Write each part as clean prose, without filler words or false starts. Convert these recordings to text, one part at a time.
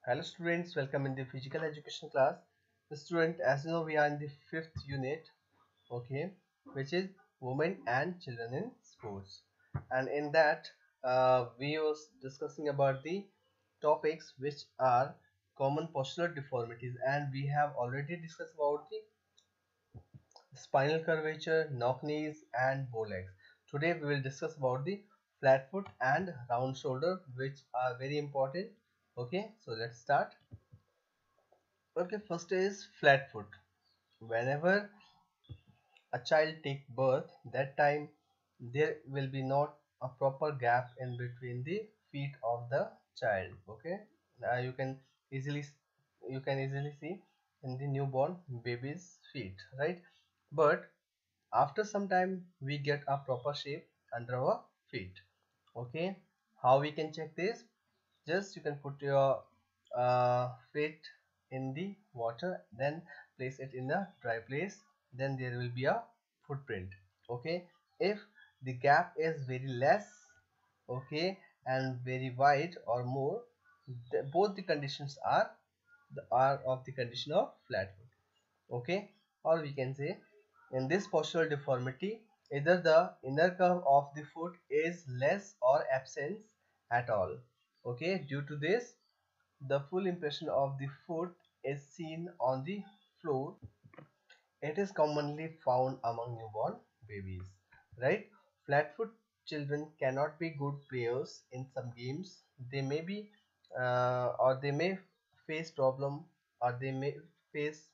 Hello students, welcome in the physical education class. The student, as you know, we are in the fifth unit, okay, which is women and children in sports. And in that, we was discussing about the topics which are common postural deformities, and we have already discussed about the spinal curvature, knock knees, and bow legs. Today we will discuss about the flat foot and round shoulder, which are very important. Okay, so let's start. Okay, first is flat foot. Whenever a child take birth, that time there will be not a proper gap in between the feet of the child. Okay, you can easily see in the newborn baby's feet, right? But after some time we get a proper shape under our feet. Okay, how we can check this? Just you can put your feet in the water, then place it in a dry place, then there will be a footprint. Okay, if the gap is very less, okay, and very wide or more, both the conditions are of the condition of flat foot. Okay, or we can say in this postural deformity, either the inner curve of the foot is less or absent at all. Okay, due to this, the full impression of the foot is seen on the floor. It is commonly found among newborn babies, right? Flatfoot children cannot be good players in some games. They may be, or they may face problem, or they may face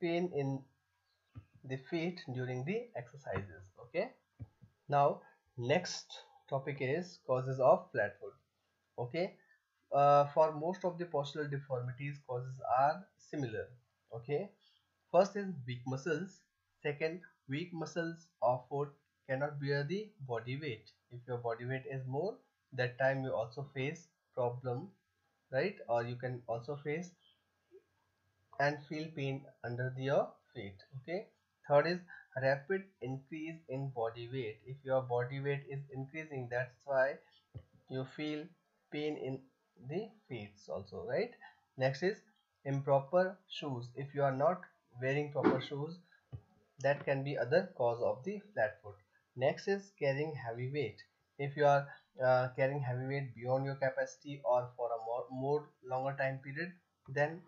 pain in the feet during the exercises. Okay. Now, next topic is causes of flat foot. Okay, for most of the postural deformities, causes are similar. Okay, first is weak muscles. Second, weak muscles of foot cannot bear the body weight. If your body weight is more, that time you also face problem, right? Or you can also face and feel pain under your feet. Okay, third is rapid increase in body weight. If your body weight is increasing, that's why you feel pain in the feet also, right? Next is improper shoes. If you are not wearing proper shoes, that can be other cause of the flat foot. Next is carrying heavy weight. If you are carrying heavy weight beyond your capacity or for a more longer time period, then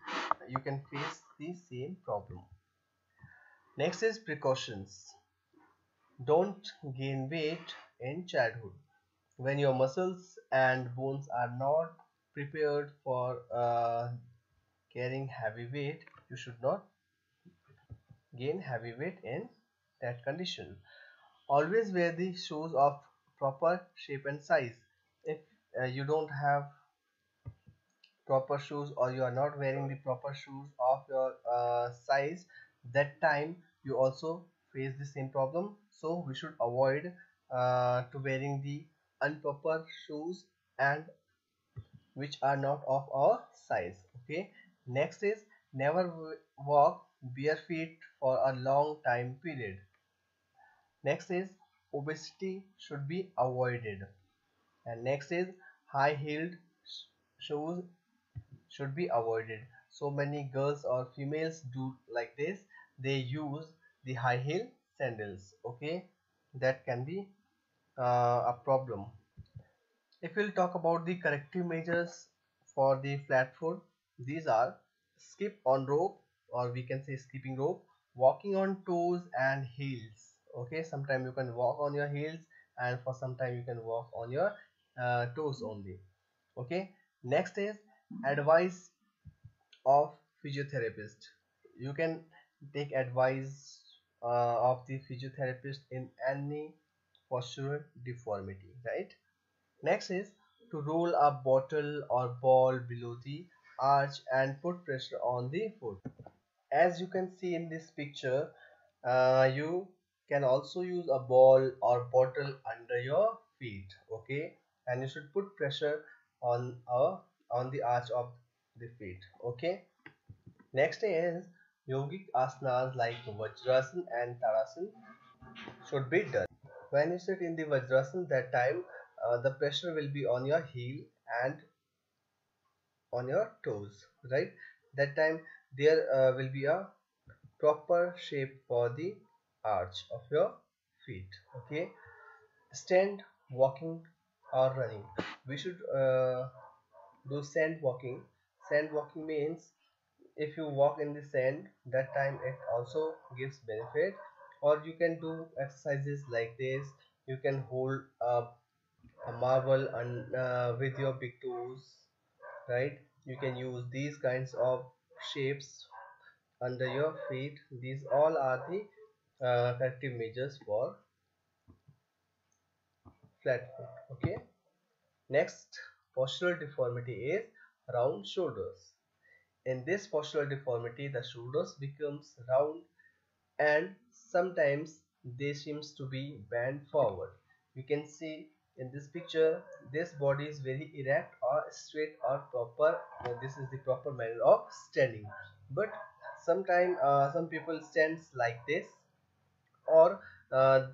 you can face the same problem. Next is precautions. Don't gain weight in childhood. When your muscles and bones are not prepared for carrying heavy weight, you should not gain heavy weight in that condition. Always wear the shoes of proper shape and size. If you don't have proper shoes, or you are not wearing the proper shoes of your size, that time you also face the same problem. So we should avoid to wearing the improper shoes and which are not of our size. Okay, next is never walk bare feet for a long time period. Next is obesity should be avoided, and next is high heeled shoes should be avoided. So many girls or females do like this, they use the high heel sandals. Okay, that can be a problem. If we'll talk about the corrective measures for the flat foot, these are skip on rope, or we can say skipping rope, walking on toes and heels. Okay, sometimes you can walk on your heels, and for some time you can walk on your toes only. Okay, next is advice of physiotherapist. You can take advice of the physiotherapist in any postural deformity, right? Next is to roll a bottle or ball below the arch and put pressure on the foot. As you can see in this picture, you can also use a ball or bottle under your feet. Okay, and you should put pressure on the arch of the feet. Okay, next is yogic asanas like Vajrasan and Tadasana should be done. When you sit in the Vajrasan, that time the pressure will be on your heel, and on your toes, right? That time there will be a proper shape for the arch of your feet. Okay, stand walking or running. We should do sand walking. Sand walking means if you walk in the sand, that time it also gives benefit. Or you can do exercises like this. You can hold a marble and with your big toes, right? You can use these kinds of shapes under your feet. These all are the corrective measures for flat foot. Okay, next postural deformity is round shoulders. In this postural deformity, the shoulders becomes round and sometimes they seems to be bent forward. You can see in this picture this body is very erect or straight or proper. This is the proper manner of standing, but sometimes some people stands like this, or uh,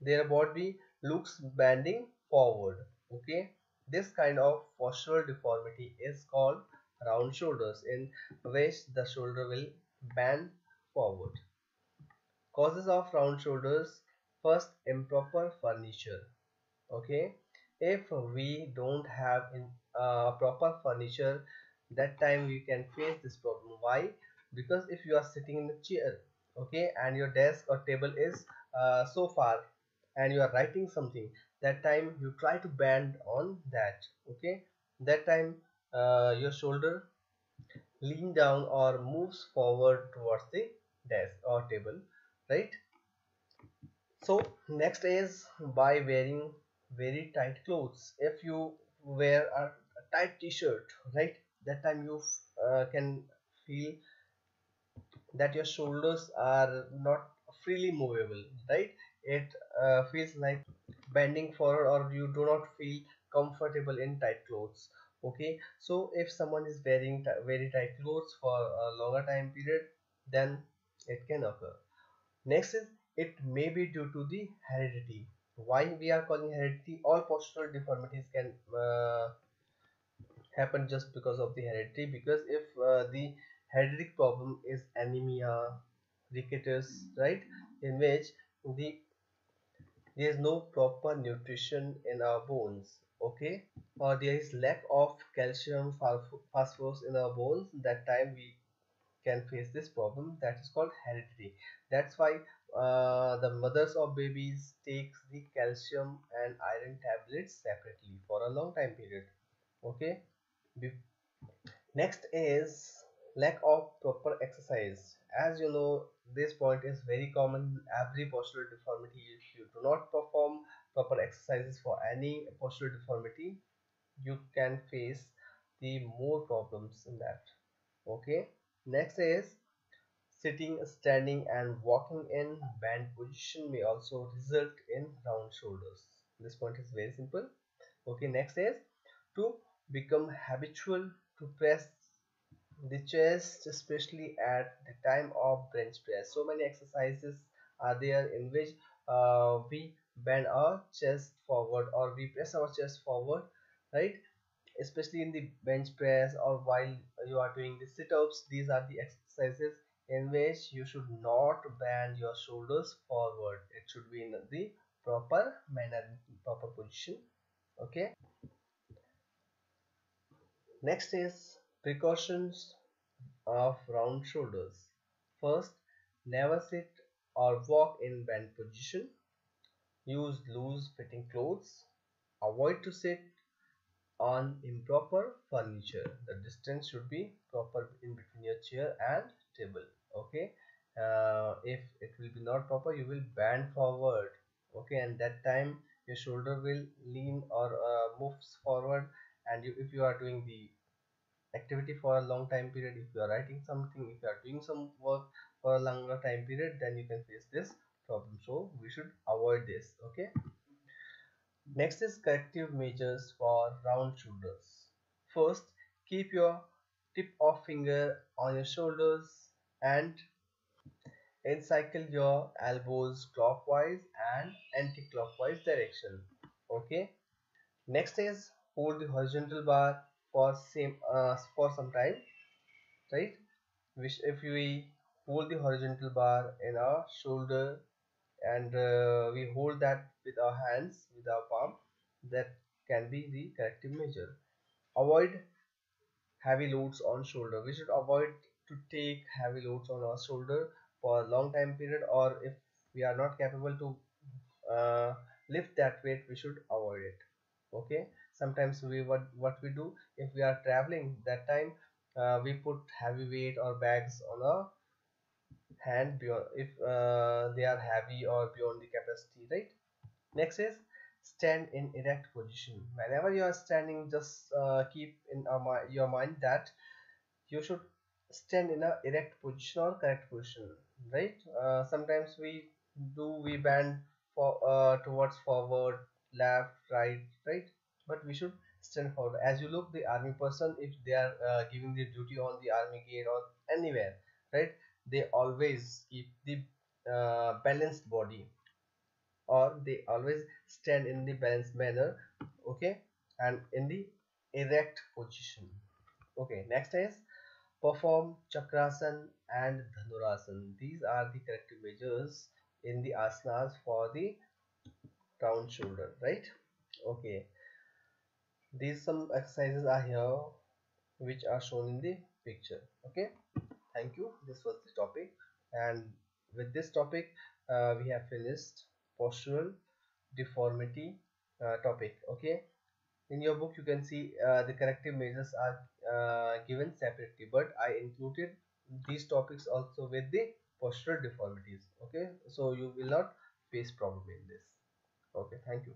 their body looks bending forward. Okay, this kind of postural deformity is called round shoulders, in which the shoulder will bend forward. Causes of round shoulders: first, improper furniture. Okay, if we don't have proper furniture, that time we can face this problem. Why? Because if you are sitting in a chair, okay, and your desk or table is so far, and you are writing something, that time you try to bend on that. Okay, that time your shoulder lean down or moves forward towards the desk or table, right? So next is by wearing very tight clothes. If you wear a tight t-shirt, right, that time you can feel that your shoulders are not freely movable, right? It feels like bending forward, or you do not feel comfortable in tight clothes. Okay, so if someone is wearing very tight clothes for a longer time period, then it can occur. Next is, it may be due to the heredity. Why we are calling heredity? All postural deformities can happen just because of the heredity. Because if the hereditary problem is anemia, rickets, right, in which there is no proper nutrition in our bones, okay, or there is lack of calcium, phosphorus in our bones, that time we can face this problem. That is called heredity. That's why the mothers of babies takes the calcium and iron tablets separately for a long time period. Okay, next is lack of proper exercise. As you know, this point is very common in every postural deformity. If you do not perform proper exercises for any postural deformity, you can face the more problems in that. Okay, next is sitting, standing, and walking in band position may also result in round shoulders. This point is very simple. Okay, next is to become habitual to press the chest, especially at the time of bench press. So many exercises are there in which we bend our chest forward or we press our chest forward, right? Especially in the bench press or while you are doing the sit-ups. These are the exercises in which you should not bend your shoulders forward. It should be in the proper manner, proper position. Okay, next is precautions of round shoulders. First, never sit or walk in bent position. Use loose fitting clothes. Avoid to sit on improper furniture. The distance should be proper in between your chair and table. Okay, if it will be not proper, you will bend forward. Okay, and that time your shoulder will lean or moves forward. And if you are doing the activity for a long time period, if you are writing something, if you are doing some work for a longer time period, then you can face this problem. So we should avoid this. Okay, next is corrective measures for round shoulders. First, keep your tip of finger on your shoulders and encircle your elbows clockwise and anti-clockwise direction. Okay, next is hold the horizontal bar for some time, right? Which if we hold the horizontal bar in our shoulder and we hold that with our hands, with our palm, that can be the corrective measure. Avoid heavy loads on shoulder. We should avoid to take heavy loads on our shoulder for a long time period, or if we are not capable to lift that weight, we should avoid it. Okay, sometimes what we do, if we are traveling that time, we put heavy weight or bags on our hand beyond, if they are heavy or beyond the capacity, right? Next is stand in erect position. Whenever you are standing, just keep in your mind that you should stand in a erect position or correct position, right? Sometimes we bend for towards forward, left, right, right, but we should stand forward. As you look the army person, if they are giving the duty on the army gate or anywhere, right, they always keep the balanced body, or they always stand in the balanced manner, okay, and in the erect position. Okay, next is perform chakrasan and dhanurasan. These are the corrective measures in the asanas for the round shoulder, right? Okay, these some exercises are here which are shown in the picture. Okay, thank you. This was the topic, and with this topic, we have finished postural deformity topic. Okay, in your book you can see the corrective measures are given separately, but I included these topics also with the postural deformities. Okay, so you will not face problem in this. Okay, thank you.